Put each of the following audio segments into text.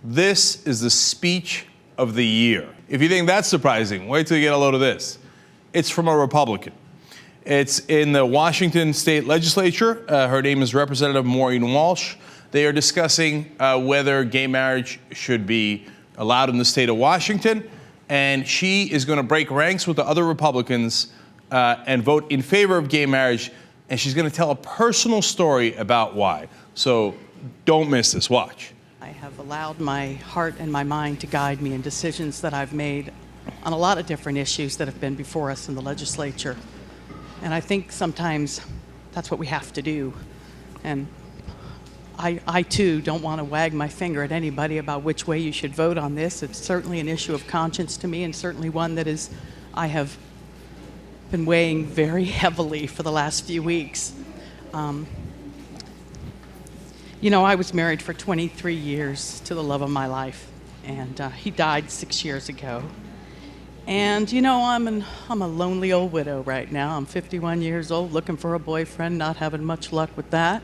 This is the speech of the year. If you think that's surprising, wait till you get a load of this. It's from a Republican. It's in the Washington State Legislature. Her name is Representative Maureen Walsh. They are discussing whether gay marriage should be allowed in the state of Washington. And she is going to break ranks with the other Republicans and vote in favor of gay marriage. And she's going to tell a personal story about why. So don't miss this. Watch. I have allowed my heart and my mind to guide me in decisions that I've made on a lot of different issues that have been before us in the legislature. And I think sometimes that's what we have to do. And I too don't want to wag my finger at anybody about which way you should vote on this. It's certainly an issue of conscience to me, and certainly one that I have been weighing very heavily for the last few weeks. You know, I was married for 23 years to the love of my life, and he died 6 years ago. And you know, I'm a lonely old widow right now. I'm 51 years old, looking for a boyfriend, not having much luck with that.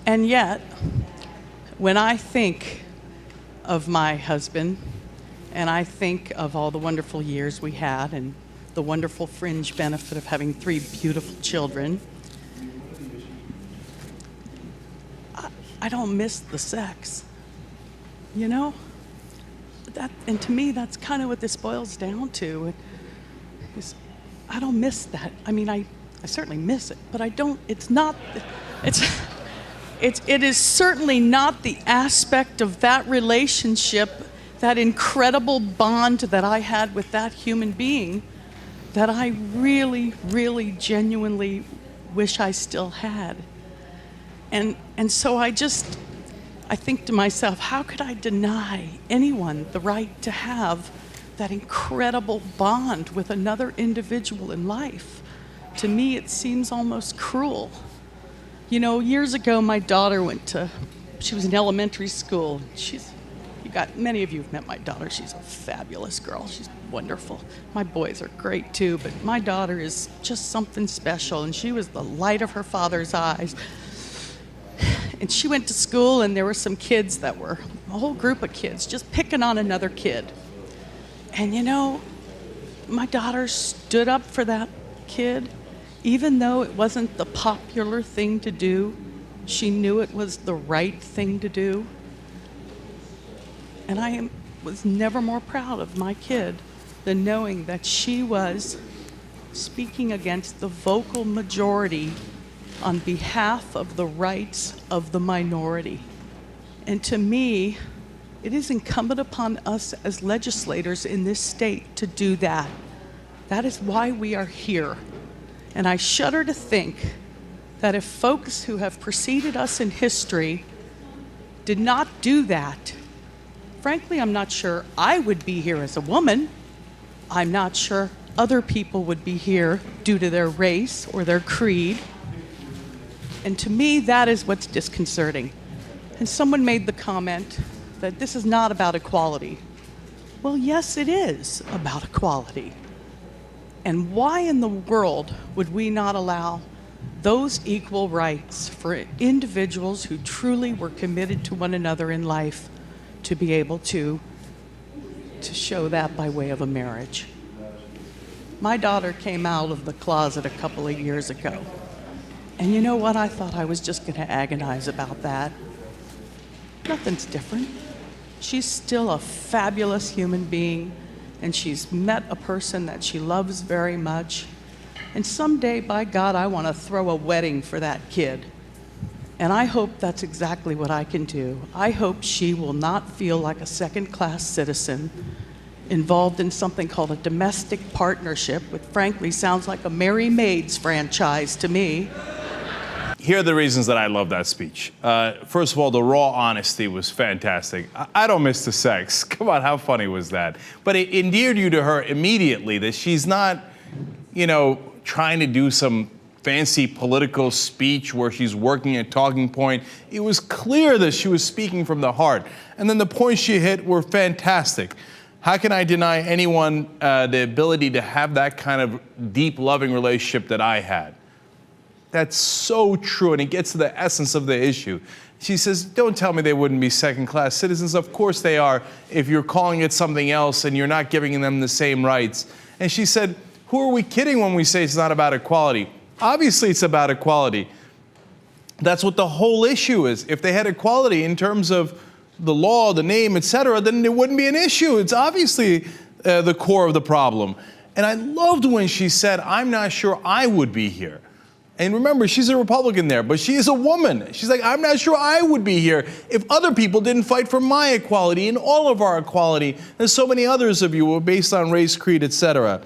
And yet, when I think of my husband, and I think of all the wonderful years we had, and the wonderful fringe benefit of having 3 beautiful children, I don't miss the sex, you know? And to me, that's kind of what this boils down to. I don't miss that. I mean, I certainly miss it, but I don't, it is certainly not the aspect of that relationship, that incredible bond that I had with that human being that I really, really genuinely wish I still had. And so I think to myself, how could I deny anyone the right to have that incredible bond with another individual in life? To me, it seems almost cruel. You know, years ago, my daughter she was in elementary school. Many of you have met my daughter. She's a fabulous girl. She's wonderful. My boys are great too, but my daughter is just something special, and she was the light of her father's eyes. And she went to school, and there were some kids a whole group of kids, just picking on another kid. And you know, my daughter stood up for that kid, even though it wasn't the popular thing to do. She knew it was the right thing to do. And I was never more proud of my kid than knowing that she was speaking against the vocal majority on behalf of the rights of the minority. And to me, it is incumbent upon us as legislators in this state to do that. That is why we are here. And I shudder to think that if folks who have preceded us in history did not do that, frankly, I'm not sure I would be here as a woman. I'm not sure other people would be here due to their race or their creed. And to me, that is what's disconcerting. And someone made the comment that this is not about equality. Well, yes, it is about equality. And why in the world would we not allow those equal rights for individuals who truly were committed to one another in life to be able to show that by way of a marriage? My daughter came out of the closet a couple of years ago. And you know what? I thought I was just going to agonize about that. Nothing's different. She's still a fabulous human being, and she's met a person that she loves very much. And someday, by God, I want to throw a wedding for that kid. And I hope that's exactly what I can do. I hope she will not feel like a second-class citizen involved in something called a domestic partnership, which frankly sounds like a Merry Maids franchise to me. Here are the reasons that I love that speech. First of all, the raw honesty was fantastic. I don't miss the sex. Come on, how funny was that? But it endeared you to her immediately that she's not, you know, trying to do some fancy political speech where she's working a talking point. It was clear that she was speaking from the heart. And then the points she hit were fantastic. How can I deny anyone the ability to have that kind of deep, loving relationship that I had? That's so true, and it gets to the essence of the issue. She says, don't tell me they wouldn't be second-class citizens. Of course they are, if you're calling it something else and you're not giving them the same rights. And she said, who are we kidding when we say it's not about equality? Obviously it's about equality. That's what the whole issue is. If they had equality in terms of the law, the name, etc., then it wouldn't be an issue. It's obviously the core of the problem. And I loved when she said, I'm not sure I would be here. And remember, she's a Republican there, but she is a woman. She's like, I'm not sure I would be here if other people didn't fight for my equality and all of our equality. There's so many others of you who are based on race, creed, etc.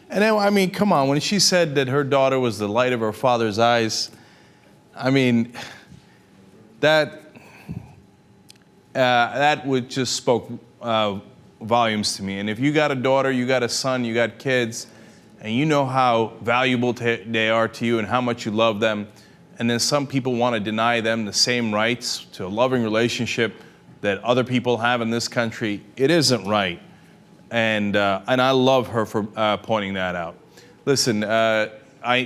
And then, I mean, come on, when she said that her daughter was the light of her father's eyes, I mean, that would just spoke volumes to me. And if you got a daughter, you got a son, you got kids, and you know how valuable they are to you and how much you love them, and then some people want to deny them the same rights to a loving relationship that other people have in this country, it isn't right. And I love her for pointing that out. Listen, the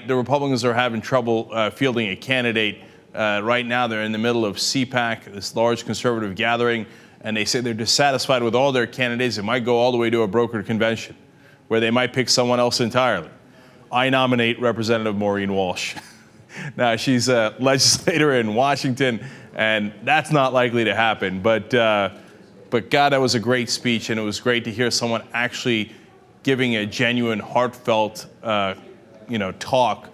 Republicans are having trouble fielding a candidate. Right now they're in the middle of CPAC, this large conservative gathering, and they say they're dissatisfied with all their candidates. It might go all the way to a brokered convention, where they might pick someone else entirely. I nominate Representative Maureen Walsh. Now, she's a legislator in Washington, and that's not likely to happen. But God, that was a great speech, and it was great to hear someone actually giving a genuine, heartfelt, talk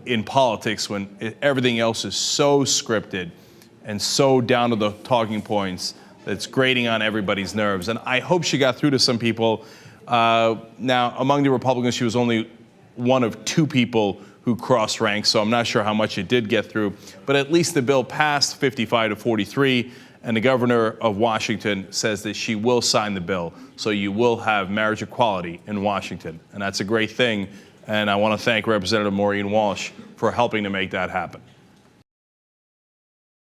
in politics when everything else is so scripted and so down to the talking points that's grating on everybody's nerves. And I hope she got through to some people. Now, among the Republicans, she was only one of two people who crossed ranks, so I'm not sure how much it did get through. But at least the bill passed 55-43, and the governor of Washington says that she will sign the bill. So you will have marriage equality in Washington, and that's a great thing. And I want to thank Representative Maureen Walsh for helping to make that happen.